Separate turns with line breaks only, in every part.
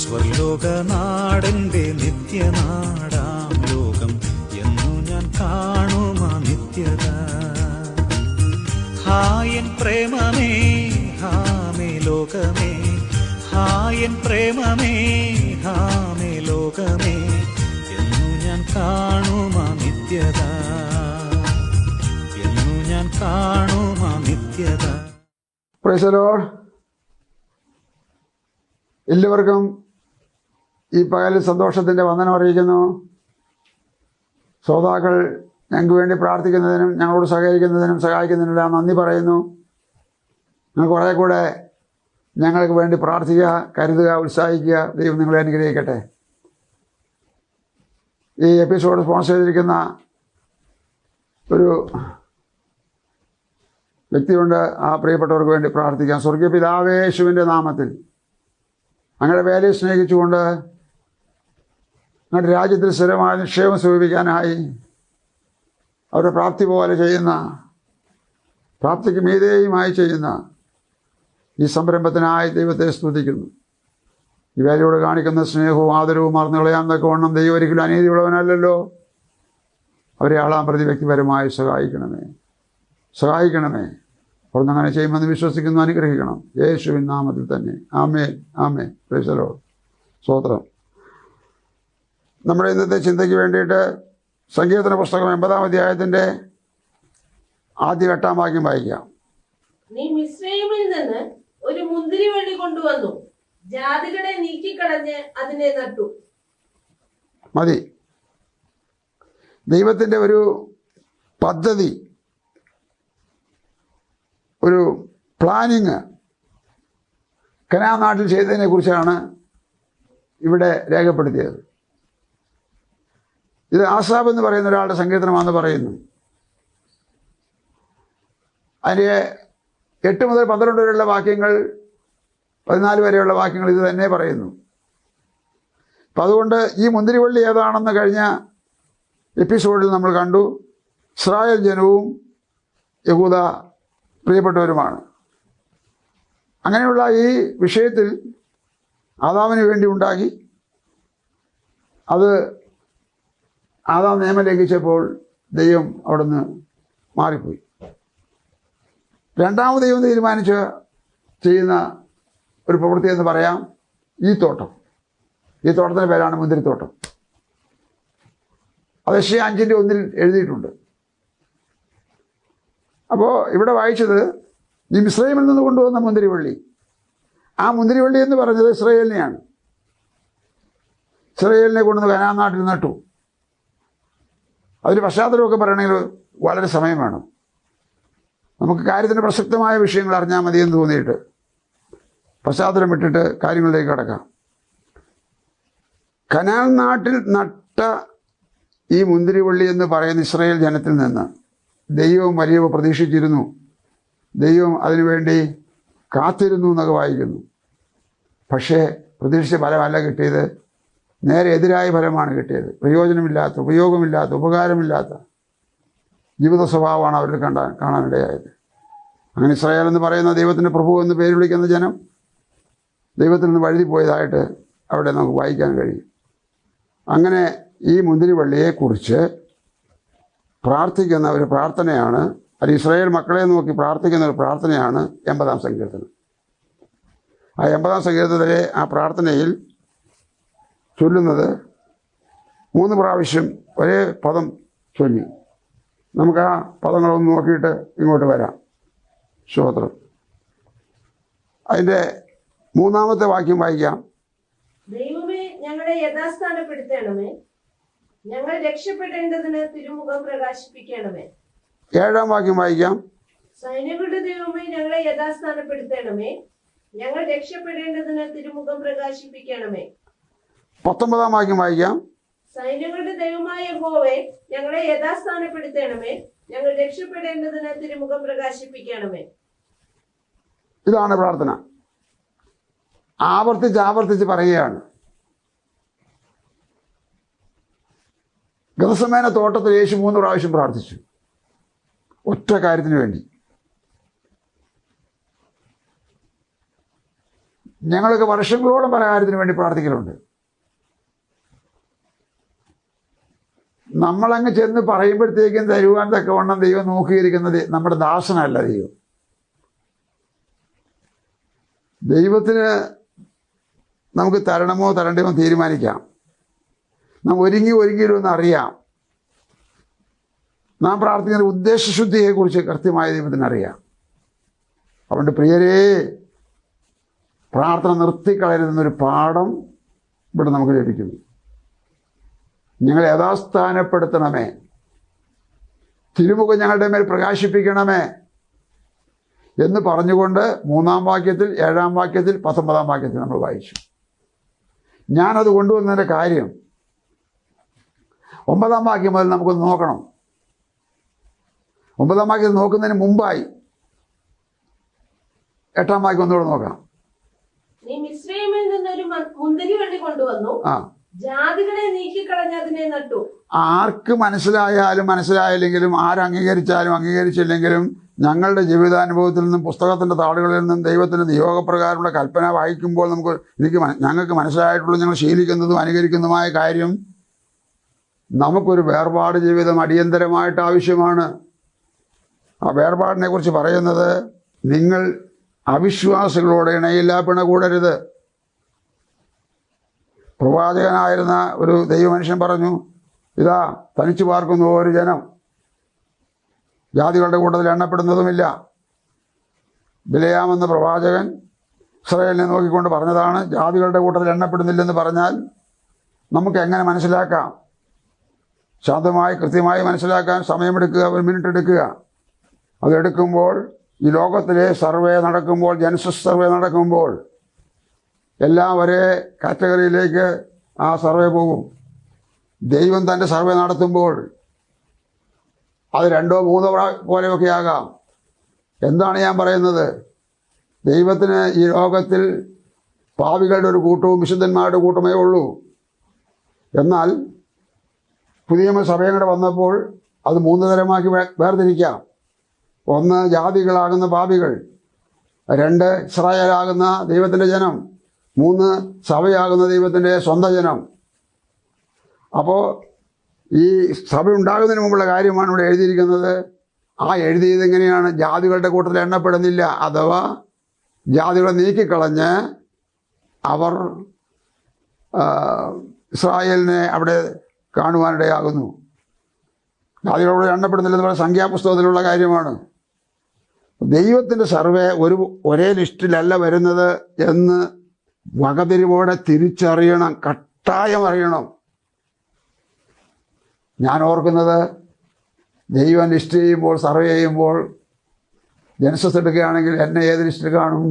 സ്വർലോകനാടന്റെ നിത്യനാടാം ലോകം എന്നു ഞാൻ കാണുമാ നിത്യത. ഹായൻ പ്രേമമേ ഹാമേ ലോകമേ, ഹായൻ പ്രേമമേ ഹാമേ ലോകമേ എന്നു ഞാൻ കാണുമാ നിത്യത, എന്നു ഞാൻ കാണുമാ നിത്യത.
Price the Lord. എല്ലാവർക്കും ഈ പകലിൽ സന്തോഷത്തിൻ്റെ വന്ദനം അറിയിക്കുന്നു. ശ്രോതാക്കൾ ഞങ്ങൾക്ക് വേണ്ടി പ്രാർത്ഥിക്കുന്നതിനും ഞങ്ങളോട് സഹകരിക്കുന്നതിനും സഹായിക്കുന്നതിനെല്ലാം നന്ദി പറയുന്നു. നിങ്ങൾ കുറേ കൂടെ ഞങ്ങൾക്ക് വേണ്ടി പ്രാർത്ഥിക്കുക, കരുതുക, ഉത്സാഹിക്കുക. ദൈവം നിങ്ങളെ അനുഗ്രഹിക്കട്ടെ. ഈ എപ്പിസോഡ് സ്പോൺസർ ചെയ്തിരിക്കുന്ന ഒരു വ്യക്തിയുണ്ട്. ആ പ്രിയപ്പെട്ടവർക്ക് വേണ്ടി പ്രാർത്ഥിക്കാം. സ്വർഗീയ പിതാവേ, യേശുവിൻ്റെ നാമത്തിൽ അങ്ങയുടെ വേലയെ സ്നേഹിച്ചുകൊണ്ട് അങ്ങയുടെ രാജ്യത്തിൽ സ്ഥിരമായ നിക്ഷേപം സ്വരൂപിക്കാനായി അവരുടെ പ്രാപ്തി പോലെ ചെയ്യുന്ന, പ്രാപ്തിക്ക് മീതേയുമായി ചെയ്യുന്ന ഈ സംരംഭത്തിനായി ദൈവത്തെ സ്തുതിക്കുന്നു. ഈ വേലയോട് കാണിക്കുന്ന സ്നേഹവും ആദരവും മറന്നു കളയാമെന്നൊക്കെ വണ്ണം ദൈവം ഒരിക്കലും അനീതിയുള്ളവനല്ലല്ലോ. അവരെ ആളാം പ്രതി വ്യക്തിപരമായി സഹായിക്കണമേ, സഹായിക്കണമേ. അവിടുന്ന് അങ്ങനെ ചെയ്യുമെന്ന് വിശ്വസിക്കുന്നു. അനുഗ്രഹിക്കണം യേശുവിൻ നാമത്തിൽ തന്നെ. Amen, amen. Praise the Lord. സ്തോത്രം. നമ്മുടെ ഇന്നത്തെ ചിന്തയ്ക്ക് വേണ്ടിയിട്ട് സങ്കീർത്തന പുസ്തകം 80-ാം അധ്യായത്തിൻ്റെ ആദ്യ 8-ാം വാക്യം വായിക്കാം.
നീ മിസ്രയീമിൽ നിന്ന് ഒരു മുന്തിരിവള്ളി കൊണ്ടുവന്നു, ജാതികളെ നീക്കിക്കളഞ്ഞ് അതിനെ നട്ടു.
മതി. ദൈവത്തിൻ്റെ ഒരു പദ്ധതി, ഒരു പ്ലാനിങ് കനാൻ നാട്ടിൽ ചെയ്തതിനെ കുറിച്ചാണ് ഇവിടെ രേഖപ്പെടുത്തിയത്. ഇത് ആസാബ് എന്ന് പറയുന്ന ഒരാളുടെ സങ്കീർത്തനമാണെന്ന് പറയുന്നു. അതിൻ്റെ 8 മുതൽ 12 വരെയുള്ള വാക്യങ്ങൾ, 14 വരെയുള്ള വാക്യങ്ങൾ ഇത് തന്നെ പറയുന്നു. അപ്പം അതുകൊണ്ട് ഈ മുന്തിരിവള്ളി ഏതാണെന്ന് കഴിഞ്ഞ എപ്പിസോഡിൽ നമ്മൾ കണ്ടു. ഇസ്രായേൽ ജനവും യഹൂദ പ്രിയപ്പെട്ടവരുമാണ്. അങ്ങനെയുള്ള ഈ വിഷയത്തിൽ ആദാമിന് വേണ്ടി ഉണ്ടാക്കി, അത് ആദാം നിയമം ലംഘിച്ചപ്പോൾ ദൈവം അവിടുന്ന് മാറിപ്പോയി. രണ്ടാമത് ദൈവം തീരുമാനിച്ച് ചെയ്യുന്ന ഒരു പ്രവൃത്തി എന്ന് പറയാം ഈ തോട്ടം. ഈ തോട്ടത്തിൻ്റെ പേരാണ് മുന്തിരിത്തോട്ടം. അത് യെശയ്യാ 5:1 എഴുതിയിട്ടുണ്ട്. അപ്പോൾ ഇവിടെ വായിച്ചത് ഈ മിസ്രയീമിൽ നിന്ന് കൊണ്ടുവന്ന മുന്തിരിവള്ളി. ആ മുന്തിരിവള്ളി എന്ന് പറഞ്ഞത് ഇസ്രായേലിനെയാണ്. ഇസ്രായേലിനെ കൊണ്ടുവന്ന് കനാൻ നാട്ടിൽ നട്ടു. അതിന് പശ്ചാത്തലമൊക്കെ പറയണമെങ്കിൽ വളരെ സമയം വേണം. നമുക്ക് കാര്യത്തിൻ്റെ പ്രസക്തമായ വിഷയങ്ങൾ അറിഞ്ഞാൽ മതിയെന്ന് തോന്നിയിട്ട് പശ്ചാത്തലം വിട്ടിട്ട് കാര്യങ്ങളിലേക്ക് കടക്കാം. കനാൻ നാട്ടിൽ നട്ട ഈ മുന്തിരിവള്ളി എന്ന് പറയുന്ന ഇസ്രായേൽ ജനത്തിൽ നിന്ന് ദൈവം വലിയ പ്രതീക്ഷിച്ചിരുന്നു. ദൈവം അതിനുവേണ്ടി കാത്തിരുന്നു എന്നൊക്കെ വായിക്കുന്നു. പക്ഷേ പ്രതീക്ഷിച്ച ഫലമല്ല കിട്ടിയത്. നേരെ എതിരായ ഫലമാണ് കിട്ടിയത്. പ്രയോജനമില്ലാത്ത, ഉപയോഗമില്ലാത്ത, ഉപകാരമില്ലാത്ത ജീവിത സ്വഭാവമാണ് അവരിൽ കാണാനിടയായത്. അങ്ങനെ ഇസ്രായേൽ എന്ന് പറയുന്ന ദൈവത്തിൻ്റെ പ്രഭു എന്ന് പേര് വിളിക്കുന്ന ജനം ദൈവത്തിൽ നിന്ന് വഴുതിപ്പോയതായിട്ട് അവിടെ നമുക്ക് വായിക്കാൻ കഴിയും. അങ്ങനെ ഈ മുന്തിരിവള്ളിയെക്കുറിച്ച് പ്രാർത്ഥിക്കുന്ന ഒരു പ്രാർത്ഥനയാണ്, അത് ഇസ്രായേൽ മക്കളെ നോക്കി പ്രാർത്ഥിക്കുന്ന ഒരു പ്രാർത്ഥനയാണ് 80-ാം സങ്കീർത്തനം. ആ 80-ാം സങ്കീർത്തനത്തിലെ ആ പ്രാർത്ഥനയിൽ ചൊല്ലുന്നത് 3 പ്രാവശ്യം ഒരേ പദം ചൊല്ലി. നമുക്ക് ആ പദങ്ങളൊന്ന് നോക്കിയിട്ട് ഇങ്ങോട്ട് വരാം. സ്തോത്രം. അതിൻ്റെ 3-ാമത്തെ വാക്യം വായിക്കാം.
ദൈവമേ, ഞങ്ങളെ യഥാസ്ഥാനപ്പെടുത്തണമേ, ഞങ്ങൾ രക്ഷപ്പെടേണ്ടതിന് തിരുമുഖം പ്രകാശിപ്പിക്കണമേ.
7-ാം വാക്യം വായിക്കാം.
സൈന്യങ്ങളുടെ ദൈവമേ, ഞങ്ങളെ യഥാസ്ഥാനപ്പെടുത്തണമേ, ഞങ്ങൾ രക്ഷപ്പെടേണ്ടതിന് തിരുമുഖം പ്രകാശിപ്പിക്കണമേ.
19-ാം വാക്യം വായിക്കാം.
സൈന്യങ്ങളുടെ ദൈവമായ യഹോവേ, ഞങ്ങളെ യഥാസ്ഥാനപ്പെടുത്തണമേ, ഞങ്ങൾ രക്ഷപ്പെടേണ്ടതിന് തിരുമുഖം പ്രകാശിപ്പിക്കണമേ.
ഇതാണ് പ്രാർത്ഥന. ആവർത്തിച്ച് പറയുകയാണ്. ഗതസമേന തോട്ടത്തിൽ യേശു 3 പ്രാവശ്യം പ്രാർത്ഥിച്ചു ഒറ്റ കാര്യത്തിന് വേണ്ടി. ഞങ്ങളൊക്കെ വർഷങ്ങളോളം പല കാര്യത്തിന് വേണ്ടി പ്രാർത്ഥിക്കലുണ്ട്. നമ്മളങ്ങ് ചെന്ന് പറയുമ്പോഴത്തേക്കും തരുവാൻ തക്കവണ്ണം ദൈവം നോക്കിയിരിക്കുന്നത് നമ്മുടെ ദാസനല്ല ദൈവം. ദൈവത്തിന് നമുക്ക് തരണമോ തരണ്ടമോ തീരുമാനിക്കാം. നാം ഒരുങ്ങിയില്ലെന്ന് അറിയാം. നാം പ്രാർത്ഥിക്കുന്ന ഉദ്ദേശശുദ്ധിയെക്കുറിച്ച് കൃത്യമായ ദൈവത്തിന് അറിയാം. അതുകൊണ്ട് പ്രിയരേ, പ്രാർത്ഥന നിർത്തിക്കളയരുതെന്നൊരു പാഠം ഇവിടെ നമുക്ക് ലഭിക്കുന്നു. ഞങ്ങളെ യഥാസ്ഥാനപ്പെടുത്തണമേ, തിരുമുഖം ഞങ്ങളുടെ മേൽ പ്രകാശിപ്പിക്കണമേ എന്ന് പറഞ്ഞുകൊണ്ട് 3-ാം വാക്യത്തിൽ, 7-ാം വാക്യത്തിൽ, 19-ാം വാക്യത്തിൽ നമ്മൾ വായിച്ചു. ഞാനത് കൊണ്ടുവന്നതിൻ്റെ കാര്യം 9-ാം വാക്യം മുതൽ നമുക്കൊന്ന് നോക്കണം. 9-ാം വാക്യം നോക്കുന്നതിന് മുമ്പായി 8-ാം വാക്യം ഒന്നുകൂടെ നോക്കാം.
നീ മിസ്രയീമിൽ നിന്നൊരു മുന്തിരിവള്ളി കൊണ്ടുവന്നു, ജാതികളെ നീക്കിക്കളഞ്ഞതിനെ നട്ടു.
ആർക്ക് മനസ്സിലായാലും ആരംഗീകരിച്ചാലും അംഗീകരിച്ചില്ലെങ്കിലും ഞങ്ങളുടെ ജീവിതാനുഭവത്തിൽ നിന്നും പുസ്തകത്തിൻ്റെ താളുകളിൽ നിന്നും ദൈവത്തിൻ്റെ നിയോഗപ്രകാരമുള്ള കൽപ്പന വായിക്കുമ്പോൾ ഞങ്ങൾക്ക് മനസ്സിലായിട്ടുള്ള ഞങ്ങൾ ശീലിക്കുന്നതും അനുകരിക്കുന്നതുമായ കാര്യം, നമുക്കൊരു വേർപാട് ജീവിതം അടിയന്തരമായിട്ട് ആവശ്യമാണ്. ആ വേർപാടിനെ കുറിച്ച് പറയുന്നത്, നിങ്ങൾ അവിശ്വാസികളോട് ഇണയില്ലാ പിണ കൂടരുത്. പ്രവാചകനായിരുന്ന ഒരു ദൈവമനുഷ്യൻ പറഞ്ഞു, ഇതാ തനിച്ചു പാർക്കുന്ന ഒരു ജനം, ജാതികളുടെ കൂട്ടത്തിൽ എണ്ണപ്പെടുന്നതുമില്ല. ബിലയാം എന്ന പ്രവാചകൻ ഇസ്രായേലിനെ നോക്കിക്കൊണ്ട് പറഞ്ഞതാണ്, ജാതികളുടെ കൂട്ടത്തിൽ എണ്ണപ്പെടുന്നില്ലെന്ന് പറഞ്ഞാൽ നമുക്ക് എങ്ങനെ മനസ്സിലാക്കാം? ശാന്തമായി കൃത്യമായി മനസ്സിലാക്കാൻ സമയമെടുക്കുക, 1 മിനിറ്റ് എടുക്കുക. അതെടുക്കുമ്പോൾ ഈ ലോകത്തിലെ സർവേ നടക്കുമ്പോൾ, ജനസസ് സർവേ നടക്കുമ്പോൾ എല്ലാം ഒരേ കാറ്റഗറിയിലേക്ക് ആ സർവേ പോകും. ദൈവം തൻ്റെ സർവേ നടത്തുമ്പോൾ അത് 2-3 പോലെയൊക്കെ ആകാം. എന്താണ് ഞാൻ പറയുന്നത്? ദൈവത്തിന് ഈ ലോകത്തിൽ പാപികളുടെ ഒരു കൂട്ടവും വിശുദ്ധന്മാരുടെ കൂട്ടമേ ഉള്ളൂ. എന്നാൽ പുതിയ സഭയും കൂടെ വന്നപ്പോൾ അത് 3 തരമാക്കി വേർതിരിക്കാം. 1 ജാതികളാകുന്ന പാപികൾ, 2 ഇസ്രായേലാകുന്ന ദൈവത്തിൻ്റെ ജനം, 3 സഭയാകുന്ന ദൈവത്തിൻ്റെ സ്വന്തം ജനം. അപ്പോൾ ഈ സഭ ഉണ്ടാകുന്നതിന് മുമ്പുള്ള കാര്യമാണ് ഇവിടെ എഴുതിയിരിക്കുന്നത്. ആ എഴുതിയത് എങ്ങനെയാണ്? ജാതികളുടെ കൂട്ടത്തിൽ എണ്ണപ്പെടുന്നില്ല, അഥവാ ജാതികളെ നീക്കിക്കളഞ്ഞ് അവർ ഇസ്രായേലിനെ അവിടെ കാണുവാനിടയാകുന്നു. ജാതികളോട് എണ്ണപ്പെടുന്നില്ലെന്ന് പറയുന്ന സംഖ്യാപുസ്തകത്തിലുള്ള കാര്യമാണ്. ദൈവത്തിൻ്റെ സർവേ ഒരേ ലിസ്റ്റിലല്ല വരുന്നത് എന്ന് വകതിരിവോടെ തിരിച്ചറിയണം, കട്ടായം അറിയണം. ഞാൻ ഓർക്കുന്നത്, ദൈവം ലിസ്റ്റ് ചെയ്യുമ്പോൾ, സർവേ ചെയ്യുമ്പോൾ, ജനസസ് എടുക്കുകയാണെങ്കിൽ എന്നെ ഏത് ലിസ്റ്റിൽ കാണും?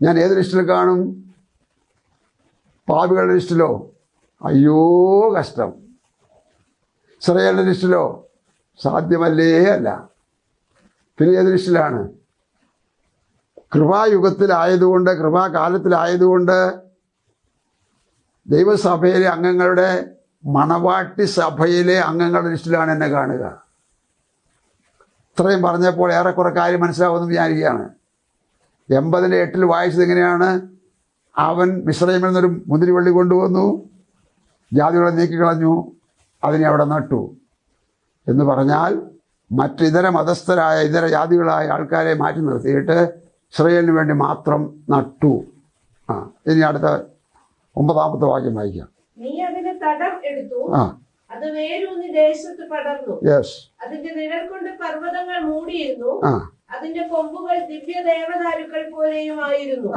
ഞാൻ ഏത് ലിസ്റ്റിൽ കാണും? പാപികളുടെ ലിസ്റ്റിലോ? അയ്യോ കഷ്ടം. ഇസ്രായേലിൻ്റെ ലിസ്റ്റിലോ? സാധ്യമല്ലേ അല്ല. പിന്നെ ഏത് ലിസ്റ്റിലാണ്? കൃപായുഗത്തിലായതുകൊണ്ട്, കൃപാകാലത്തിലായതുകൊണ്ട് ദൈവസഭയിലെ അംഗങ്ങളുടെ, മണവാട്ടി സഭയിലെ അംഗങ്ങളുടെ ലിസ്റ്റിലാണ് എന്നെ കാണുക. ഇത്രയും പറഞ്ഞപ്പോൾ ഏറെക്കുറെ കാര്യം മനസ്സിലാവുമെന്ന് വിചാരിക്കുകയാണ്. 80-8 വായിച്ചത് എങ്ങനെയാണ്? അവൻ മിസ്രയീമിൽ നിന്നൊരു മുന്തിരിവള്ളി കൊണ്ടുവന്നു, ജാതികളെ നീക്കിക്കളഞ്ഞു, അതിനെ അവിടെ നട്ടു എന്ന് പറഞ്ഞാൽ മറ്റിതര മതസ്ഥരായ ഇതര ജാതികളായ ആൾക്കാരെ മാറ്റി നിർത്തിയിട്ട് ഇസ്രായേലിന് വേണ്ടി മാത്രം നട്ടു. ഇനി അടുത്ത 9-ാമത്തെ വാക്യം വായിക്കാം.
നീ അതിന് തടം എടുത്തു, അത് വേരൂന്നി ദേശത്ത് പടർന്നു. അതിന്റെ നിഴൽ കൊണ്ട് പർവ്വതങ്ങൾ മൂടിയിരുന്നു. അതിന്റെ കൊമ്പുകൾ ദിവ്യ ദേവദാരുക്കൾ പോലെയുമായിരുന്നു.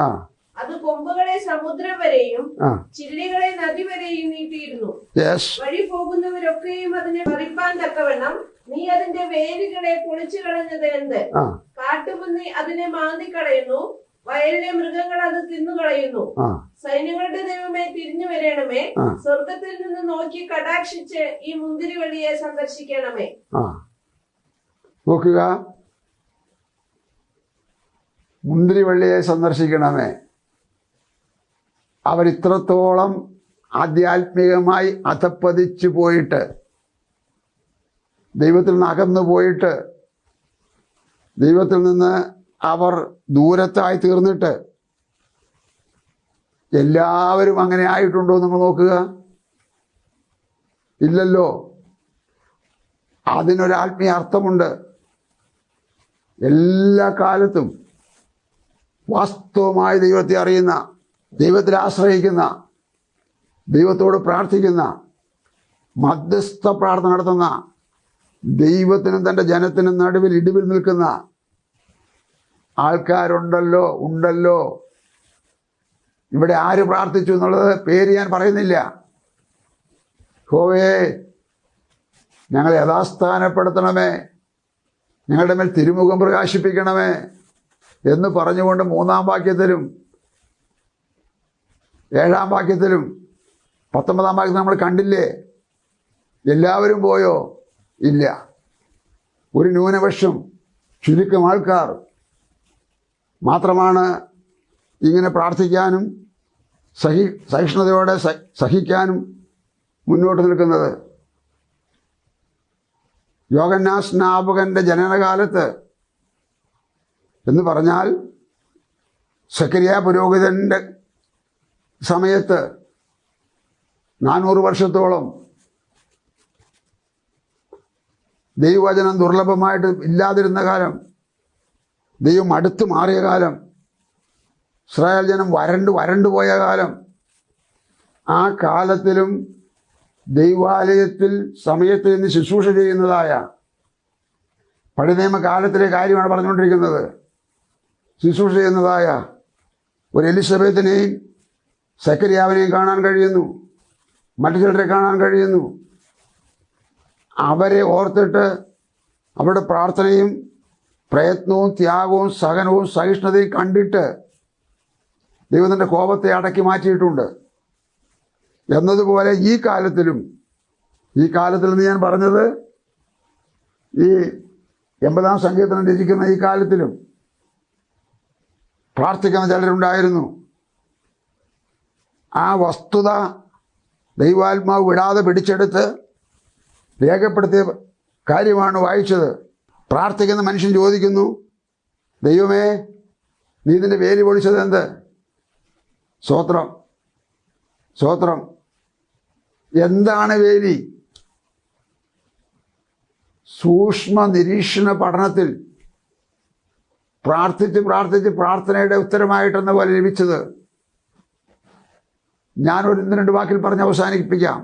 അത് കൊമ്പുകളെ സമുദ്രം വരെയും ചില്ലികളെ നദി വരെയും നീട്ടിയിരുന്നു. വഴി പോകുന്നവരൊക്കെയും അതിനെ പറിപ്പാൻ തക്കവണ്ണം നീ അതിന്റെ വേരുകളെ പൊളിച്ചു കളഞ്ഞത് എന്ത്? കാട്ടുപന്നി അതിനെ മാന്തിക്കളയുന്നു, വയലിലെ മൃഗങ്ങൾ അത് തിന്നുകളയുന്നു. സൈന്യങ്ങളുടെ ദൈവമേ, തിരിഞ്ഞു വരണമേ, സ്വർഗത്തിൽ നിന്ന് നോക്കി കടാക്ഷിച്ച് ഈ മുന്തിരിവള്ളിയെ സന്ദർശിക്കണമേ.
നോക്കുക, മുന്തിരിവള്ളിയെ സന്ദർശിക്കണമേ. അവരിത്രത്തോളം ആധ്യാത്മികമായി അധപ്പതിച്ചു പോയിട്ട്, ദൈവത്തിൽ നിന്ന് അകന്നു പോയിട്ട്, ദൈവത്തിൽ നിന്ന് അവർ ദൂരത്തായി തീർന്നിട്ട് എല്ലാവരും അങ്ങനെ ആയിട്ടുണ്ടോ നിങ്ങൾ നോക്കുക. ഇല്ലല്ലോ. അതിനൊരാത്മീയ അർത്ഥമുണ്ട്. എല്ലാ കാലത്തും വാസ്തവമായി ദൈവത്തെ അറിയുന്ന, ദൈവത്തിൽ ആശ്രയിക്കുന്ന, ദൈവത്തോട് പ്രാർത്ഥിക്കുന്ന, മധ്യസ്ഥ പ്രാർത്ഥന നടത്തുന്ന, ദൈവത്തിനും തൻ്റെ ജനത്തിനും നടുവിൽ ഇടിവിൽ നിൽക്കുന്ന ആൾക്കാരുണ്ടല്ലോ, ഉണ്ടല്ലോ. ഇവിടെ ആര് പ്രാർത്ഥിച്ചു എന്നുള്ളത് പേര് ഞാൻ പറയുന്നില്ല. യഹോവേ, ഞങ്ങളെ യഥാസ്ഥാനപ്പെടുത്തണമേ, ഞങ്ങളുടെ മേൽ തിരുമുഖം പ്രകാശിപ്പിക്കണമേ എന്ന് പറഞ്ഞുകൊണ്ട് 3-ാം വാക്യത്തിലും 7-ാം വാക്യത്തിലും 19-ാം വാക്യത്തിൽ നമ്മൾ കണ്ടില്ലേ? എല്ലാവരും പോയോ? ഇല്ല. ഒരു ന്യൂനപക്ഷം, ചുരുക്കം ആൾക്കാർ മാത്രമാണ് ഇങ്ങനെ പ്രാർത്ഥിക്കാനും സഹിഷ്ണുതയോടെ സഹിക്കാനും മുന്നോട്ട് നിൽക്കുന്നത്. യോഹന്നാൻ സ്നാപകന്റെ ജനനകാലത്ത് എന്ന് പറഞ്ഞാൽ സക്കരിയ പുരോഹിതന്റെ സമയത്ത് 400 വർഷത്തോളം ദൈവവചനം ദുർലഭമായിട്ട് ഇല്ലാതിരുന്ന കാലം, ദൈവം അടുത്ത് മാറിയ കാലം, ഇസ്രായേൽ ജനം വരണ്ടു പോയ കാലം, ആ കാലത്തിലും ദൈവാലയത്തിൽ സമയത്ത് നിന്ന് ശുശ്രൂഷ ചെയ്യുന്നതായ പഴയ നിയമകാലത്തിലെ കാര്യമാണ് പറഞ്ഞുകൊണ്ടിരിക്കുന്നത്. ശുശ്രൂഷ ചെയ്യുന്നതായ ഒരു എലിസബത്തിനെയും സക്കരിയാവിനെയും കാണാൻ കഴിയുന്നു, മറ്റു ചിലരെ കാണാൻ കഴിയുന്നു. അവരെ ഓർത്തിട്ട് അവരുടെ പ്രാർത്ഥനയും പ്രയത്നവും ത്യാഗവും സഹനവും സഹിഷ്ണുതയും കണ്ടിട്ട് ദൈവത്തിൻ്റെ കോപത്തെ അടക്കി മാറ്റിയിട്ടുണ്ട്. എന്നതുപോലെ ഈ കാലത്തിൽ നിന്ന് ഞാൻ പറഞ്ഞത്, ഈ 80-ാം സങ്കീർത്തനം രചിക്കുന്ന ഈ കാലത്തിലും പ്രാർത്ഥിക്കുന്ന ചിലരുണ്ടായിരുന്നു. ആ വസ്തുത ദൈവാത്മാവ് വിടാതെ പിടിച്ചെടുത്ത് രേഖപ്പെടുത്തിയ കാര്യമാണ് വായിച്ചത്. പ്രാർത്ഥിക്കുന്ന മനുഷ്യൻ ചോദിക്കുന്നു, ദൈവമേ, നീ ഇതിൻ്റെ വേലി പൊളിച്ചത് എന്ത്? സ്തോത്രം, സ്തോത്രം. എന്താണ് വേലി? സൂക്ഷ്മ നിരീക്ഷണ പഠനത്തിൽ പ്രാർത്ഥിച്ച് പ്രാർത്ഥനയുടെ ഉത്തരമായിട്ടെന്ന പോലെ ലഭിച്ചത്. ഞാനൊരു 1-2 വാക്കിൽ പറഞ്ഞ് അവസാനിപ്പിക്കാം.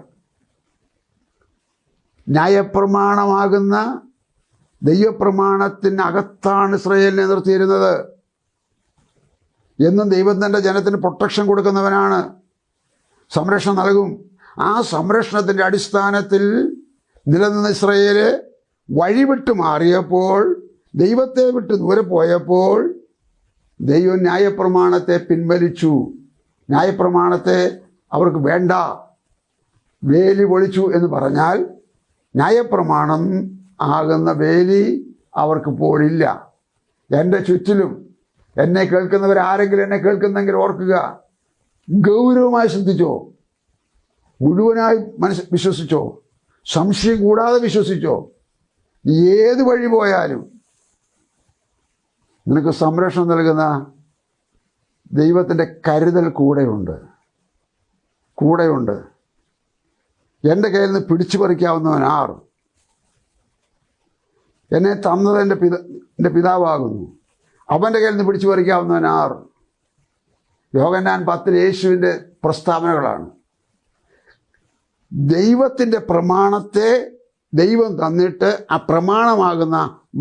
ന്യായപ്രമാണമാകുന്ന ദൈവപ്രമാണത്തിനകത്താണ് ഇസ്രായേലിനെ നിർത്തിയിരുന്നത്. എന്നും ദൈവം തൻ്റെ ജനത്തിന് പ്രൊട്ടക്ഷൻ കൊടുക്കുന്നവനാണ്, സംരക്ഷണം നൽകും. ആ സംരക്ഷണത്തിൻ്റെ അടിസ്ഥാനത്തിൽ നിലനിന്ന ഇസ്രായേല് വഴിവിട്ട് മാറിയപ്പോൾ, ദൈവത്തെ വിട്ട് ദൂരെ പോയപ്പോൾ ദൈവം ന്യായപ്രമാണത്തെ പിൻവലിച്ചു. ന്യായപ്രമാണത്തെ അവർക്ക് വേണ്ട, വേലി പൊളിച്ചു എന്ന് പറഞ്ഞാൽ ന്യായപ്രമാണം ആകുന്ന വേലി അവർക്ക് പോലില്ല. എൻ്റെ ചുറ്റിലും എന്നെ കേൾക്കുന്നവരാരെങ്കിലും എന്നെ കേൾക്കുന്നെങ്കിൽ ഓർക്കുക, ഗൗരവമായി ശ്രദ്ധിച്ചോ, മുഴുവനായി വിശ്വസിച്ചോ, സംശയം കൂടാതെ വിശ്വസിച്ചോ. ഏത് വഴി പോയാലും നിനക്ക് സംരക്ഷണം നൽകുന്ന ദൈവത്തിൻ്റെ കരുതൽ കൂടെയുണ്ട്. എൻ്റെ കയ്യിൽ നിന്ന് പിടിച്ചു പറിക്കാവുന്നവൻ ആർ? എന്നെ തന്നത് എൻ്റെ പിതാവാകുന്നു. അവൻ്റെ കയ്യിൽ നിന്ന് പിടിച്ചു പറിക്കാവുന്നവൻ ആർ? യോഹന്നാൻ 10 യേശുവിൻ്റെ പ്രസ്താവനകളാണ്. ദൈവത്തിൻ്റെ പ്രമാണത്തെ ദൈവം തന്നിട്ട് ആ പ്രമാണമാകുന്ന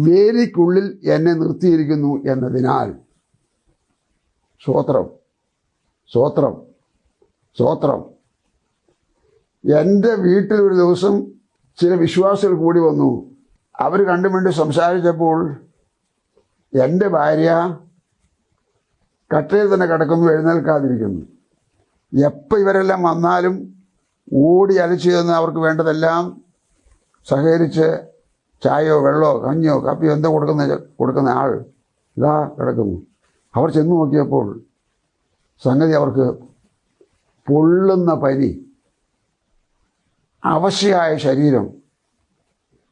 വേലിക്കുള്ളിൽ എന്നെ നിർത്തിയിരിക്കുന്നു എന്നതിനാൽ സ്തോത്രം, സ്തോത്രം, സ്തോത്രം. എൻ്റെ വീട്ടിൽ ഒരു ദിവസം ചില വിശ്വാസികൾ കൂടി വന്നു. അവർ കണ്ടുമുണ്ടി സംസാരിച്ചപ്പോൾ എൻ്റെ ഭാര്യ കട്ടയിൽ തന്നെ കിടക്കുന്നു, എഴുന്നേൽക്കാതിരിക്കുന്നു. എപ്പോൾ ഇവരെല്ലാം വന്നാലും ഓടി അലച്ചു ചെന്ന് അവർക്ക് വേണ്ടതെല്ലാം സഹകരിച്ച് ചായയോ വെള്ളമോ കഞ്ഞിയോ കാപ്പിയോ എന്തോ കൊടുക്കുന്ന ആൾ ഇതാ കിടക്കുന്നു. അവർ ചെന്ന് നോക്കിയപ്പോൾ സംഗതി അവർക്ക് പൊള്ളുന്ന പനി, അവശയായ ശരീരം,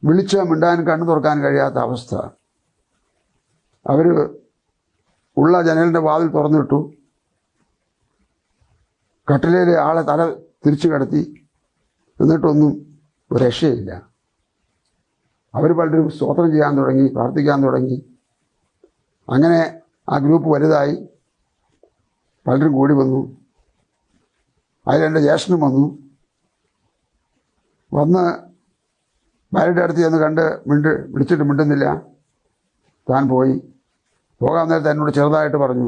വിളിച്ചാൽ മിണ്ടാൻ കണ്ണു തുറക്കാൻ കഴിയാത്ത അവസ്ഥ. അവർ ഉള്ള ജനലിൻ്റെ വാതിൽ തുറന്നിട്ടു. കട്ടിലേൽ ആളെ തല തിരിച്ചു കിടത്തി. എന്നിട്ടൊന്നും ഒരു രക്ഷയില്ല. അവർ പലരും സ്തോത്രം ചെയ്യാൻ തുടങ്ങി, പ്രാർത്ഥിക്കാൻ തുടങ്ങി. അങ്ങനെ ആ ഗ്രൂപ്പ് വലുതായി. പലരും കൂടി വന്നു. അതിലെൻ്റെ ജ്യേഷ്ഠനും വന്ന് ഭാര്യയുടെ അടുത്ത് ചെന്ന് കണ്ട് വിളിച്ചിട്ട് മിണ്ടുന്നില്ല. താൻ പോകാൻ നേരത്തെ എന്നോട് ചെറുതായിട്ട് പറഞ്ഞു,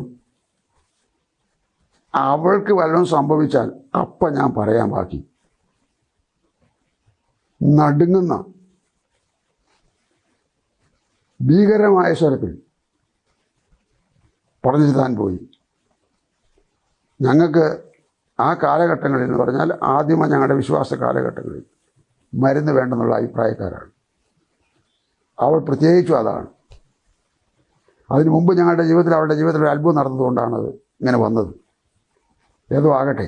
അവൾക്ക് വല്ലതും സംഭവിച്ചാൽ അപ്പം ഞാൻ പറയാൻ ബാക്കി. നടുങ്ങുന്ന ഭീകരമായ സ്വരത്തിൽ പറഞ്ഞിട്ട് താൻ പോയി. ഞങ്ങൾക്ക് ആ കാലഘട്ടങ്ങളിൽ എന്ന് പറഞ്ഞാൽ ആദ്യമായി ഞങ്ങളുടെ വിശ്വാസ കാലഘട്ടങ്ങളിൽ മരുന്ന് വേണ്ടെന്നുള്ള അഭിപ്രായക്കാരാണ്. അവൾ പ്രത്യേകിച്ചും അതാണ്. അതിനു മുമ്പ് ഞങ്ങളുടെ ജീവിതത്തിൽ അവളുടെ ജീവിതത്തിൽ ഒരു അത്ഭുതം നടന്നതുകൊണ്ടാണത് ഇങ്ങനെ വന്നത്. ഏതോ ആകട്ടെ,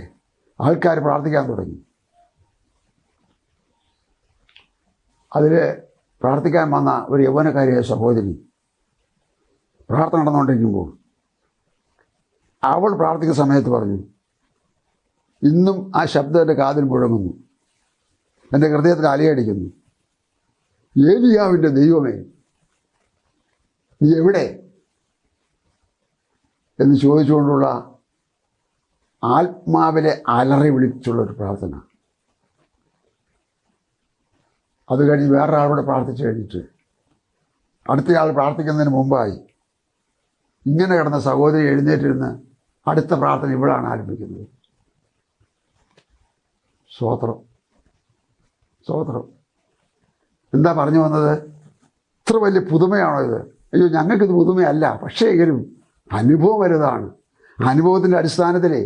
ആൾക്കാർ പ്രാർത്ഥിക്കാൻ തുടങ്ങി. അതിൽ പ്രാർത്ഥിക്കാൻ വന്ന ഒരു യൗവനക്കാരിയായ സഹോദരി പ്രാർത്ഥന നടന്നുകൊണ്ടിരിക്കുമ്പോൾ അവൾ പ്രാർത്ഥിക്കുന്ന സമയത്ത് പറഞ്ഞു, ഇന്നും ആ ശബ്ദം എൻ്റെ കാതിൽ മുഴങ്ങുന്നു, എൻ്റെ ഹൃദയത്തിൽ അലയടിക്കുന്നു. ഏലിയാവിൻ്റെ ദൈവമേ, നീ എവിടെ എന്ന് ചോദിച്ചുകൊണ്ടുള്ള ആത്മാവിലെ അലറി വിളിച്ചുള്ളൊരു പ്രാർത്ഥന. അത് കഴിഞ്ഞ് വേറൊരാളോട് പ്രാർത്ഥിച്ചു കഴിഞ്ഞിട്ട് അടുത്തയാൾ പ്രാർത്ഥിക്കുന്നതിന് മുമ്പായി ഇങ്ങനെ കിടന്ന സഹോദരി എഴുന്നേറ്റിരുന്ന് അടുത്ത പ്രാർത്ഥന ഇവളാണ് ആരംഭിക്കുന്നത്. സ്തോത്രം, സ്തോത്രം. എന്താ പറഞ്ഞു വന്നത്? ഇത്ര വലിയ പുതുമയാണോ ഇത്? അയ്യോ, ഞങ്ങൾക്കിത് പുതുമയല്ല, പക്ഷേ എങ്കിലും അനുഭവം വലുതാണ്. അനുഭവത്തിൻ്റെ അടിസ്ഥാനത്തിലേ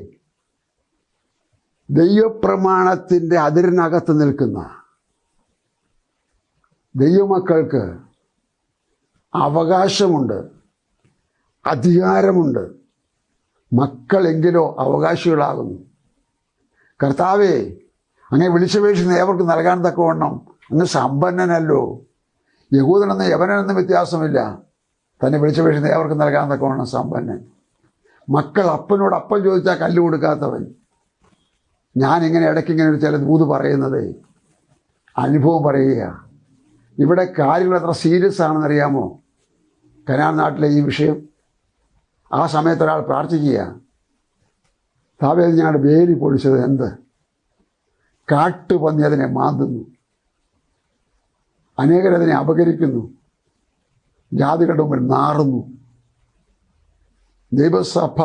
ദൈവപ്രമാണത്തിൻ്റെ അതിരിനകത്ത് നിൽക്കുന്ന ദൈവമക്കൾക്ക് അവകാശമുണ്ട്, അധികാരമുണ്ട്. മക്കളെങ്കിലോ അവകാശികളാകുന്നു. കർത്താവേ, അങ്ങനെ വിളിച്ചപേക്ഷിക്കുന്ന ഏവർക്ക് നൽകാൻ തക്കവണ്ണം അങ്ങ് സമ്പന്നനല്ലോ. യഹൂദനെന്ന് യവനെന്ന് വ്യത്യാസമില്ല. തന്നെ വിളിച്ചപേക്ഷിക്കുന്ന ഏവർക്ക് നൽകാൻ തക്കവണ്ണം സമ്പന്നൻ. മക്കൾ അപ്പനോട് അപ്പം ചോദിച്ചാൽ കല്ല് കൊടുക്കാത്തവൻ. ഞാനിങ്ങനെ ഇടയ്ക്കിങ്ങനെ ഒരു ചില ദൂത് പറയുന്നതേ അനുഭവം പറയുക. ഇവിടെ കാര്യങ്ങൾ എത്ര സീരിയസ് ആണെന്നറിയാമോ? കനാൻ നാട്ടിലെ ഈ വിഷയം. ആ സമയത്ത് ഒരാൾ പ്രാർത്ഥിക്കുക, താവേ ഞങ്ങളുടെ വേലി പൊളിച്ചത് എന്ത്? കാട്ടുപന്നി അതിനെ മാന്തുന്നു, അനേകരതിനെ അപകരിക്കുന്നു, ജാതികളുടെ മുമ്പിൽ നാറുന്നു. ദൈവസഭ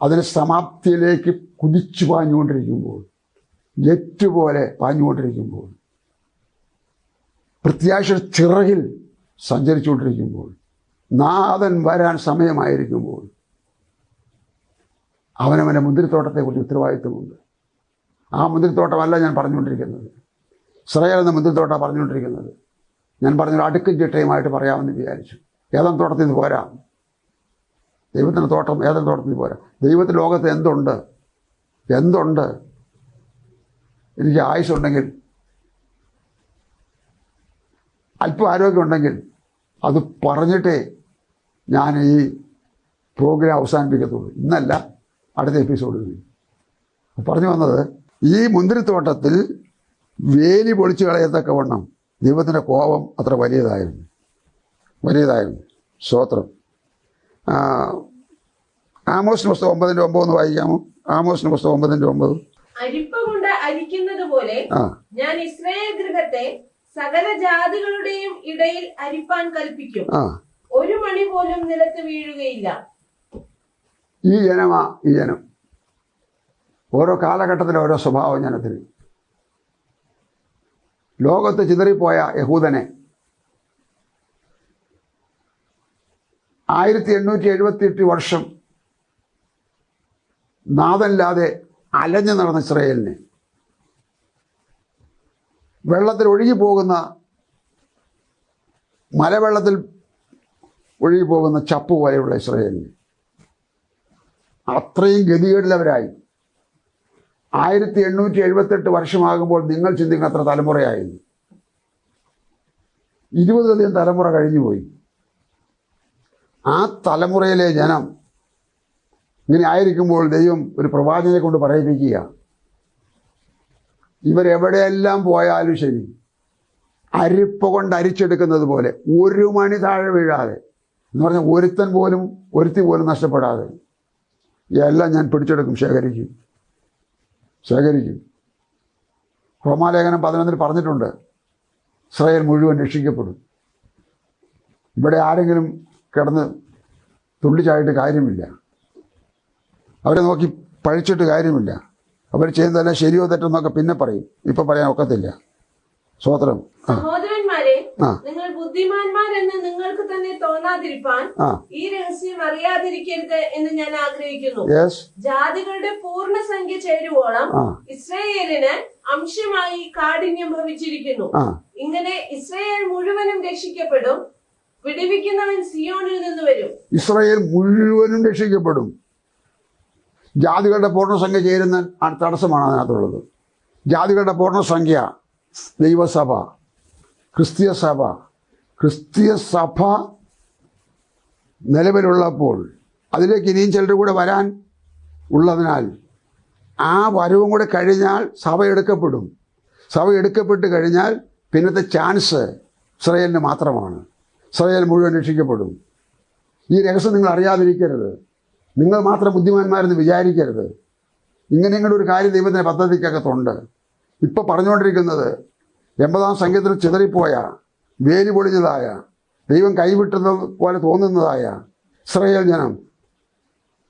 അതിന് സമാപ്തിയിലേക്ക് കുതിച്ചു പാഞ്ഞുകൊണ്ടിരിക്കുമ്പോൾ, ജെറ്റ് പോലെ പാഞ്ഞുകൊണ്ടിരിക്കുമ്പോൾ, പ്രത്യാശയുടെ ചിറകിൽ സഞ്ചരിച്ചുകൊണ്ടിരിക്കുമ്പോൾ, നാഥൻ വരാൻ സമയമായിരിക്കുമ്പോൾ അവനവൻ്റെ മുന്തിരിത്തോട്ടത്തെക്കുറിച്ച് ഉത്തരവാദിത്വമുണ്ട്. ആ മുന്തിരിത്തോട്ടമല്ല ഞാൻ പറഞ്ഞുകൊണ്ടിരിക്കുന്നത്. ഇസ്രായേൽ എന്ന മുന്തിരിത്തോട്ടമാണ് പറഞ്ഞുകൊണ്ടിരിക്കുന്നത്. ഞാൻ പറഞ്ഞൊരു അടുക്കും ചിട്ടയുമായിട്ട് പറയാമെന്ന് വിചാരിച്ചു. ഏതെങ്കിലും തോട്ടത്തിൽ നിന്ന് പോരാ. ദൈവത്തിൻ്റെ തോട്ടം ഏതെങ്കിലും തോട്ടത്തിൽ നിന്ന് പോരാ. ദൈവത്തിൻ്റെ ലോകത്ത് എന്തുണ്ട്? എനിക്ക് ആയുസ്സുണ്ടെങ്കിൽ, അല്പം ആരോഗ്യമുണ്ടെങ്കിൽ അത് പറഞ്ഞിട്ടേ ഞാൻ ഈ പ്രോഗ്രാം അവസാനിപ്പിക്കത്തുള്ളൂ. ഇന്നല്ല, അടുത്ത എപ്പിസോഡിൽ. പറഞ്ഞു വന്നത്, ഈ മുന്തിരിത്തോട്ടത്തിൽ വേലി പൊളിച്ചു കളയത്തക്കവണ്ണം ദൈവത്തിൻ്റെ കോപം അത്ര വലിയതായിരുന്നു. സ്തോത്രം. ആമോസിന്റെ പുസ്തകം 9:9 ഒന്ന് വായിക്കാമോ? ആമോസിന്റെ പുസ്തകം 9:9.
അരിപ്പ കൊണ്ട് അരിക്കുന്നത് പോലെ ഞാൻ ഇസ്രായേൽ ഗൃഹത്തെ സകല ജാതികളുടെയും ഇടയിൽ അരിപ്പാൻ കൽപ്പിക്കും. ഒരു മണി പോലും നിലത്ത് വീഴുകയില്ല.
ഈ ജനം ഓരോ കാലഘട്ടത്തിലെ ഓരോ സ്വഭാവ ജനത്തിന്. ലോകത്ത് ചിതറിപ്പോയ യഹൂദനെ 1878 വർഷം നാഥനില്ലാതെ അലഞ്ഞു നടന്ന ഇസ്രായേലിനെ, വെള്ളത്തിൽ ഒഴുകിപ്പോകുന്ന, മലവെള്ളത്തിൽ ഒഴുകിപ്പോകുന്ന ചപ്പ് പോലെയുള്ള ഇസ്രായേലിനെ അത്രയും ഗതികേടിലവരായി. 1878 വർഷമാകുമ്പോൾ നിങ്ങൾ ചിന്തിക്കുന്ന അത്ര തലമുറയായിരുന്നു. 20 തലമുറ കഴിഞ്ഞുപോയി. ആ തലമുറയിലെ ജനം ഇങ്ങനെ ആയിരിക്കുമ്പോൾ ദൈവം ഒരു പ്രവാചകനെ കൊണ്ട് പറയിപ്പിക്കുക, ഇവരെവിടെയെല്ലാം പോയാലും ശരി, അരിപ്പ കൊണ്ട് അരിച്ചെടുക്കുന്നത് പോലെ ഒരു മണി താഴെ വീഴാതെ, എന്ന് പറഞ്ഞാൽ ഒരുത്തി പോലും നഷ്ടപ്പെടാതെ എല്ലാം ഞാൻ പിടിച്ചെടുക്കും, ശേഖരിക്കും. റോമാലേഖനം 11 പറഞ്ഞിട്ടുണ്ട്, ഇസ്രായേൽ മുഴുവൻ രക്ഷിക്കപ്പെടും. ഇവിടെ ആരെങ്കിലും കിടന്ന് തുള്ളിച്ചായിട്ട് കാര്യമില്ല, അവരെ നോക്കി പഴിച്ചിട്ട് കാര്യമില്ല. അവർ ചെയ്യുന്നതെല്ലാം ശരിയോ തെറ്റെന്നൊക്കെ പിന്നെ പറയും, ഇപ്പൊ പറയാൻ ഒക്കത്തില്ല. സ്വോത്രം.
സഹോദരന്മാരെ, നിങ്ങൾ ബുദ്ധിമാന്മാരെന്ന് നിങ്ങൾക്ക് തന്നെ തോന്നാതിരിപ്പാൻ ഈ രഹസ്യം അറിയാതിരിക്കരുത് എന്ന് ഞാൻ ആഗ്രഹിക്കുന്നു. ജാതികളുടെ പൂർണ്ണസംഖ്യ ചേരുവോളം ഇസ്രായേലിന് അംശമായി കാഠിന്യം ഭവിച്ചിരിക്കുന്നു. ഇങ്ങനെ ഇസ്രായേൽ മുഴുവനും രക്ഷിക്കപ്പെടും, വിടുവിക്കുന്നവൻ സിയോണിൽ നിന്ന് വരും. ഇസ്രായേൽ
മുഴുവനും രക്ഷിക്കപ്പെടും. ജാതികളുടെ പൂർണ്ണസംഖ്യ ചേരുന്ന തടസ്സമാണ് അതിനകത്തുള്ളത്. ജാതികളുടെ പൂർണ്ണസംഖ്യ ദൈവസഭ, ക്രിസ്തീയ സഭ നിലവിലുള്ളപ്പോൾ അതിലേക്ക് ഇനിയും ചിലർ കൂടെ വരാൻ ഉള്ളതിനാൽ ആ വരവും കൂടെ കഴിഞ്ഞാൽ സഭ എടുക്കപ്പെടും. സഭ എടുക്കപ്പെട്ട് കഴിഞ്ഞാൽ പിന്നത്തെ ചാൻസ് ഇസ്രായേലിന് മാത്രമാണ്. ഇസ്രായേൽ മുഴുവൻ രക്ഷിക്കപ്പെടും. ഈ രഹസ്യം നിങ്ങൾ അറിയാതിരിക്കരുത്. നിങ്ങൾ മാത്രം ബുദ്ധിമാന്മാരെന്ന് വിചാരിക്കരുത്. ഇങ്ങനെ ഒരു കാര്യം ദൈവത്തിൻ്റെ പദ്ധതിക്കകത്തുണ്ട്. ഇപ്പോൾ പറഞ്ഞുകൊണ്ടിരിക്കുന്നത് 80-ാം സംഖ്യത്തിൽ ചിതറിപ്പോയ, വേലി പൊളിഞ്ഞതായ, ദൈവം കൈവിട്ടത് പോലെ തോന്നുന്നതായ ഇസ്രായേൽ ജനം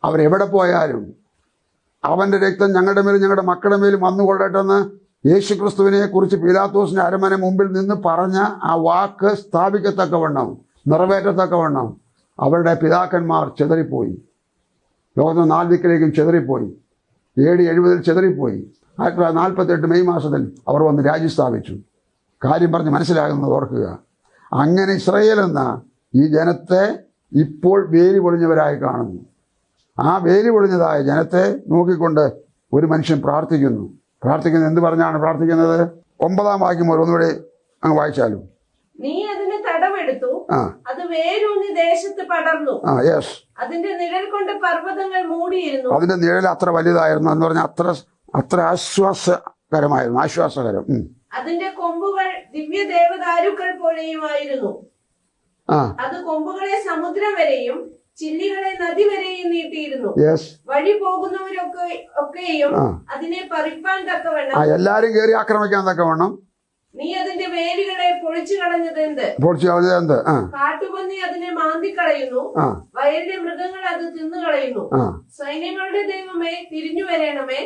അവരെവിടെ പോയാലും അവൻ്റെ രക്തം ഞങ്ങളുടെ മേലും ഞങ്ങളുടെ മക്കളുടെ മേലും വന്നുകൊള്ളട്ടെന്ന് യേശുക്രിസ്തുവിനെ കുറിച്ച് പീലാത്തോസിൻ്റെ അരമന മുമ്പിൽ നിന്ന് പറഞ്ഞ ആ വാക്ക് സ്ഥാപിക്കത്തക്കവണ്ണം, നിറവേറ്റത്തക്കവണ്ണം അവരുടെ പിതാക്കന്മാർ ചിതറിപ്പോയി. ലോകത്തിന് 4 ദിക്കിലേക്കും ചിതറിപ്പോയി. AD 70 ചിതറിപ്പോയി. 1948 മെയ് മാസത്തിൽ അവർ വന്ന് രാജ്യം സ്ഥാപിച്ചു. കാര്യം പറഞ്ഞ് മനസ്സിലാകുന്നത് ഓർക്കുക. അങ്ങനെ ഇസ്രായേൽ എന്ന ഈ ജനത്തെ ഇപ്പോൾ വേലി പൊളിഞ്ഞവരായി കാണുന്നു. ആ വേലി പൊളിഞ്ഞതായ ജനത്തെ നോക്കിക്കൊണ്ട് ഒരു മനുഷ്യൻ പ്രാർത്ഥിക്കുന്നത് എന്ത് പറഞ്ഞാണ് പ്രാർത്ഥിക്കുന്നത്? 9-ാം വാക്യം മുതൽ ഒന്നുകൂടെ അങ്ങ് വായിച്ചാലും.
നീ അതിന് തടമെടുത്തു, അത് വേരൂന്നി ദേശത്ത് പടർന്നു. അതിന്റെ നിഴൽ കൊണ്ട് പർവ്വതങ്ങൾ മൂടിയിരുന്നു.
അതിന്റെ നിഴൽ അത്ര വലുതായിരുന്നു എന്ന് പറഞ്ഞാൽ അത്ര ആശ്വാസകരം.
അതിന്റെ കൊമ്പുകൾ ദിവ്യ ദേവദാരുക്കൾ പോലെയുമായിരുന്നു. അത് കൊമ്പുകളെ സമുദ്രം വരെയും ചില്ലികളെ നദി വരെയും നീട്ടിയിരുന്നു. വഴി പോകുന്നവരൊക്കെയും അതിനെ പറിപ്പാൻ തക്കവണ്ണം,
എല്ലാരും കയറി ആക്രമിക്കാൻ തക്കവണ്ണം
നീ അതിന്റെ വേരുകളെ പൊളിച്ചു കളഞ്ഞത് എന്ത്? കാട്ടുപന്നി അതിനെ മാന്തിക്കളയുന്നു, വയലിലെ മൃഗങ്ങൾ അത് തിന്നുകളയുന്നു. സൈന്യങ്ങളുടെ ദൈവമേ, തിരിഞ്ഞു വരണമേ,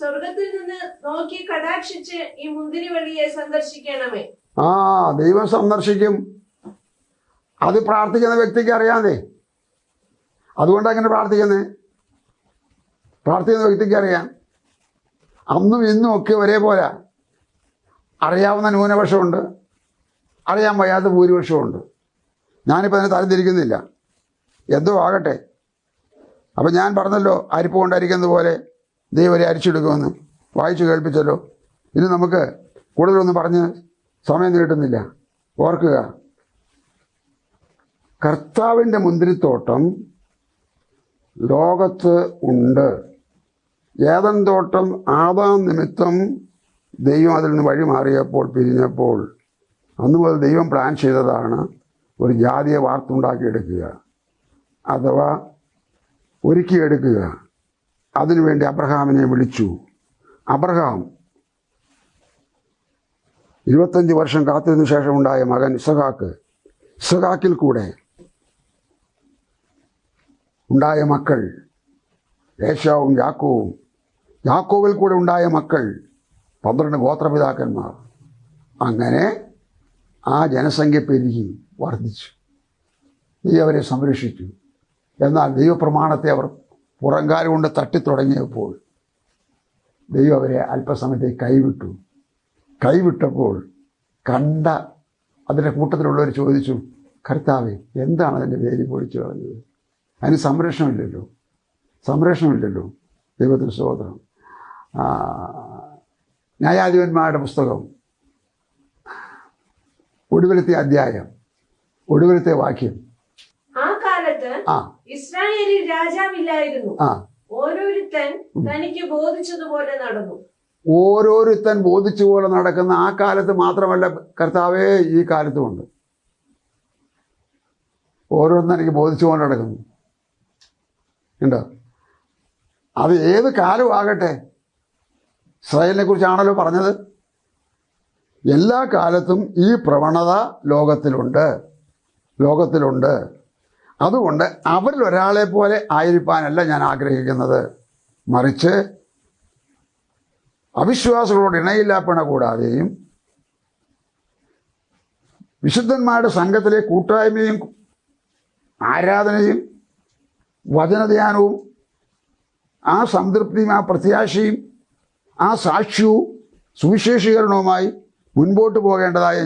സ്വർഗത്തിൽ നിന്ന് നോക്കി കടാക്ഷിച്ച് ഈ മുന്തിരിവള്ളിയെ സന്ദർശിക്കണമേ.
ദൈവം സന്ദർശിക്കും. അത് പ്രാർത്ഥിക്കുന്ന വ്യക്തിക്ക് അറിയാതെ, അതുകൊണ്ടാണ് അങ്ങനെ പ്രാർത്ഥിക്കുന്ന വ്യക്തിക്ക് അറിയാം. അന്നും ഇന്നും ഒക്കെ ഒരേപോലെ അറിയാവുന്ന ന്യൂനപക്ഷമുണ്ട്, അറിയാൻ വയ്യാത്ത ഭൂരിപക്ഷമുണ്ട്. ഞാനിപ്പോൾ അതിനെ തരംതിരിക്കുന്നില്ല, എന്തോ ആകട്ടെ. അപ്പം ഞാൻ പറഞ്ഞല്ലോ, അരിപ്പ് കൊണ്ടരിക്കുന്നത് പോലെ ദൈവരെ അരിച്ചെടുക്കുമെന്ന് വായിച്ചു കേൾപ്പിച്ചല്ലോ. ഇനി നമുക്ക് കൂടുതലൊന്നും പറഞ്ഞ് സമയം കിട്ടുന്നില്ല. ഓർക്കുക, കർത്താവിൻ്റെ മുന്തിരിത്തോട്ടം ലോകത്ത് ഉണ്ട്. ഏദൻ തോട്ടം ആദാം നിമിത്തം ദൈവം അതിൽ നിന്ന് വഴി മാറിയപ്പോൾ, പിരിഞ്ഞപ്പോൾ, അന്ന് മുതൽ ദൈവം പ്ലാൻ ചെയ്തതാണ് ഒരു ജാതിയെ വാർത്തുണ്ടാക്കിയെടുക്കുക, അഥവാ ഒരുക്കിയെടുക്കുക. അതിനുവേണ്ടി അബ്രഹാമിനെ വിളിച്ചു. അബ്രഹാം 25 വർഷം കാത്തിരുന്ന ശേഷം ഉണ്ടായ മകൻ ഇസഹാക്കിൽ കൂടെ ഉണ്ടായ മക്കൾ ഏശാവും യാക്കോവിൽ കൂടെ ഉണ്ടായ മക്കൾ 12 ഗോത്രപിതാക്കന്മാർ. അങ്ങനെ ആ ജനസംഖ്യ പെരുകി വർദ്ധിച്ചു. നീ അവരെ സംരക്ഷിച്ചു. എന്നാൽ ദൈവപ്രമാണത്തെ അവർ പുറങ്കാലം കൊണ്ട് തട്ടിത്തുടങ്ങിയപ്പോൾ ദൈവം അവരെ അല്പസമയത്തേക്ക് കൈവിട്ടപ്പോൾ അതിൻ്റെ കൂട്ടത്തിലുള്ളവർ ചോദിച്ചു, കർത്താവേ, എന്താണ് അതിൻ്റെ വേലി പൊളിച്ചു കളഞ്ഞത്? അതിന് സംരക്ഷണമില്ലല്ലോ. ദൈവത്തിന് സ്തോത്രം. ന്യായാധിപന്മാരുടെ പുസ്തകം ഒടുവിലത്തെ അധ്യായം, ഒടുവിലത്തെ വാക്യം.
ആ കാലത്ത് ഇസ്രായേലിൽ രാജാവില്ലായിരുന്നു.
ആ
ഓരോരുത്തൻ തനിക്ക് ബോധിച്ചതുപോലെ നടന്നു.
ഓരോരുത്തൻ ബോധിച്ചു പോലെ നടക്കുന്ന ആ കാലത്ത് മാത്രമല്ല കർത്താവേ, ഈ കാലത്തുമുണ്ട്. ഓരോരുത്തൻ എനിക്ക് ബോധിച്ചു പോലെ നടക്കുന്നു. ഉണ്ടോ? അത് ഏത് കാലവും ആകട്ടെ, ഇസ്രായേലിനെ കുറിച്ചാണല്ലോ പറഞ്ഞത്. എല്ലാ കാലത്തും ഈ പ്രവണത ലോകത്തിലുണ്ട്. അതുകൊണ്ട് അവരിൽ ഒരാളെ പോലെ ആയിരിക്കാനല്ല ഞാൻ ആഗ്രഹിക്കുന്നത്, മറിച്ച് അവിശ്വാസികളോട് ഇണയില്ലാപ്പണ കൂടാതെയും വിശുദ്ധന്മാരുടെ സംഘത്തിലെ കൂട്ടായ്മയും ആരാധനയും വചനധ്യാനവും ആ സംതൃപ്തിയും ആ പ്രത്യാശയും ആ സാക്ഷ്യവും സുവിശേഷീകരണവുമായി മുൻപോട്ട് പോകേണ്ടതായ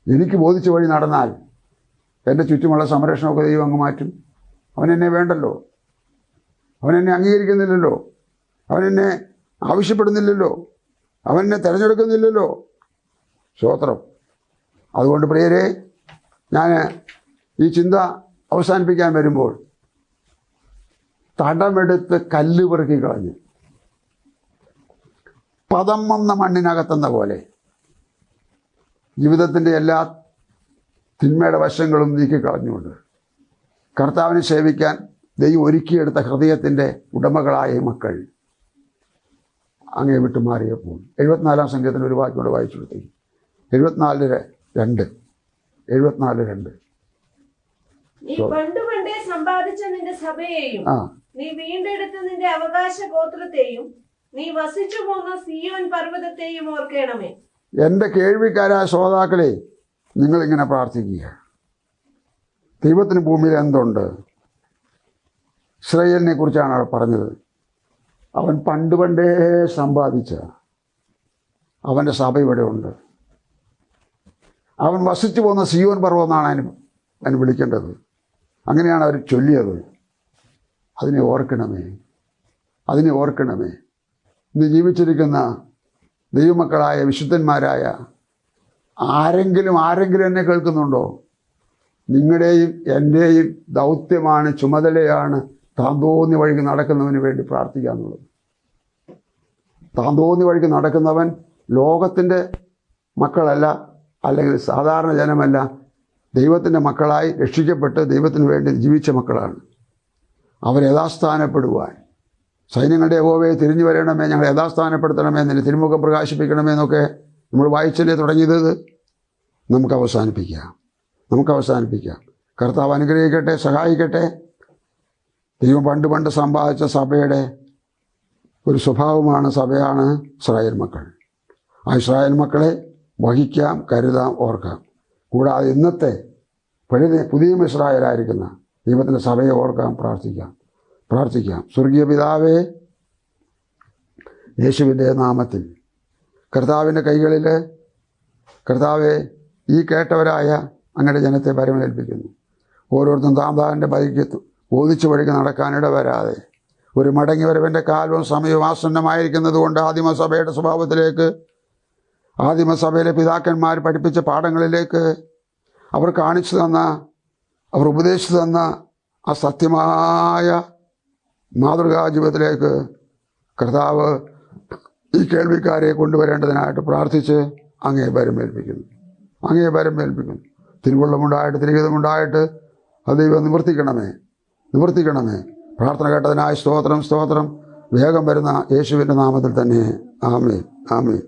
എനിക്ക് ബോധിച്ച വഴി നടന്നാൽ എൻ്റെ ചുറ്റുമുള്ള സംരക്ഷണമൊക്കെ ദൈവം അങ്ങ് മാറ്റും. അവനെന്നെ വേണ്ടല്ലോ, അവനെന്നെ അംഗീകരിക്കുന്നില്ലല്ലോ, അവനെന്നെ ആവശ്യപ്പെടുന്നില്ലല്ലോ, അവനെന്നെ തിരഞ്ഞെടുക്കുന്നില്ലല്ലോ. സ്തോത്രം. അതുകൊണ്ട് പ്രിയരെ, ഞാൻ ഈ ചിന്ത അവസാനിപ്പിക്കാൻ വരുമ്പോൾ തടമെടുത്ത് കല്ല് പെറുക്കി കളഞ്ഞു പദം വന്ന മണ്ണിനകത്തെന്ന പോലെ ജീവിതത്തിൻ്റെ എല്ലാ തിന്മയുടെ വശങ്ങളും നീക്കിക്കളഞ്ഞുകൊണ്ട് കർത്താവിനെ സേവിക്കാൻ ദൈവം ഒരുക്കിയെടുത്ത ഹൃദയത്തിൻ്റെ ഉടമകളായ മക്കൾ അങ്ങേ വിട്ടുമാറിയപ്പോൾ 74-ാം സംഖ്യത്തിന് ഒരു വാക്യോട് വായിച്ചു കൊടുത്തു. 74:2
നീ പണ്ടുപണ്ടേ സമ്പാദിച്ച നിന്റെ സഭയെയും നീ വീണ്ടെടുത്ത നിന്റെ അവകാശ ഗോത്രത്തെയും നീ വസിച്ചു പോന്ന സിയോൻ പർവ്വതത്തെയും ഓർക്കണമേ.
എൻ്റെ കേൾവിക്കാരായ ശ്രോതാക്കളെ, നിങ്ങളിങ്ങനെ പ്രാർത്ഥിക്കുക. ദൈവത്തിന് ഭൂമിയിൽ എന്തുണ്ട്? ഇസ്രായേലിനെ കുറിച്ചാണ് പറഞ്ഞത്. അവൻ പണ്ടേ സമ്പാദിച്ച അവൻ്റെ സഭ ഇവിടെ ഉണ്ട്. അവൻ വസിച്ചു പോകുന്ന സിയോൻ പർവ്വതം എന്നാണ് അതിന് വിളിക്കേണ്ടത്. അങ്ങനെയാണ് അവർ ചൊല്ലിയത്. അതിനെ ഓർക്കണമേ. ഇന്ന് ജീവിച്ചിരിക്കുന്ന ദൈവമക്കളായ വിശുദ്ധന്മാരായ ആരെങ്കിലും എന്നെ കേൾക്കുന്നുണ്ടോ? നിങ്ങളുടെയും എൻ്റെയും ദൗത്യമാണ്, ചുമതലയാണ് താൻ തോന്നിയ വഴിക്ക് നടക്കുന്നവന് വേണ്ടി പ്രാർത്ഥിക്കുക എന്നുള്ളത്. താൻ തോന്നിയ വഴിക്ക് നടക്കുന്നവൻ ലോകത്തിൻ്റെ മക്കളല്ല, അല്ലെങ്കിൽ സാധാരണ ജനമല്ല, ദൈവത്തിൻ്റെ മക്കളായി രക്ഷിക്കപ്പെട്ട് ദൈവത്തിന് വേണ്ടി ജീവിച്ച മക്കളാണ്. അവർ യഥാസ്ഥാനപ്പെടുവാൻ, സൈന്യങ്ങളുടെ യഹോവയെ തിരിഞ്ഞു വരണമേ, ഞങ്ങൾ യഥാസ്ഥാനപ്പെടുത്തണമേ, നിന്റെ തിരുമുഖം പ്രകാശിപ്പിക്കണമേ എന്നൊക്കെ നമ്മൾ വായിച്ചല്ലേ തുടങ്ങിയത്. നമുക്ക് അവസാനിപ്പിക്കാം. കർത്താവ് അനുഗ്രഹിക്കട്ടെ, സഹായിക്കട്ടെ. ദൈവം പണ്ട് സമ്പാദിച്ച സഭയുടെ ഒരു സ്വഭാവമാണ്, സഭയാണ് ഇസ്രായേൽ മക്കൾ. ആ ഇസ്രായേൽ മക്കളെ വഹിക്കാം, കരുതാം, ഓർക്കാം. കൂടാതെ ഇന്നത്തെ പുതിയ ഇസ്രായേലായിരിക്കുന്ന ദൈവത്തിൻ്റെ സഭയെ ഓർക്കാം, പ്രാർത്ഥിക്കാം. സ്വർഗീയ പിതാവേ, യേശുവിൻ്റെ നാമത്തിൽ കർത്താവിൻ്റെ കൈകളിൽ കർത്താവെ ഈ കേട്ടവരായ അങ്ങയുടെ ജനത്തെ പരമേൽപ്പിക്കുന്നു. ഓരോരുത്തരും താന്താവിൻ്റെ ബൈക്ക് ബോധിച്ചു വഴിക്ക് നടക്കാനിട വരാതെ ഒരു മടങ്ങി വരവൻ്റെ കാലവും സമയവും ആസന്നമായിരിക്കുന്നത് കൊണ്ട് ആദിമസഭയുടെ സ്വഭാവത്തിലേക്ക്, ആദിമസഭയിലെ പിതാക്കന്മാർ പഠിപ്പിച്ച പാഠങ്ങളിലേക്ക്, അവർ കാണിച്ചു തന്ന, അവർ ഉപദേശിച്ചു തന്ന ആ സത്യമായ മാതൃകാ ജീവിതത്തിലേക്ക് കർത്താവ് ഈ കേൾവിക്കാരെ കൊണ്ടുവരേണ്ടതിനായിട്ട് പ്രാർത്ഥിച്ച് അങ്ങേ പരമേൽപ്പിക്കുന്നു. തിരുവുള്ളമുണ്ടായിട്ട്, തിരുഹിതമുണ്ടായിട്ട് അത് ദൈവം നിവർത്തിക്കണമേ. പ്രാർത്ഥന കേട്ടതിനായി സ്തോത്രം. വേഗം വരുന്ന യേശുവിൻ്റെ നാമത്തിൽ തന്നെ ആമേൻ.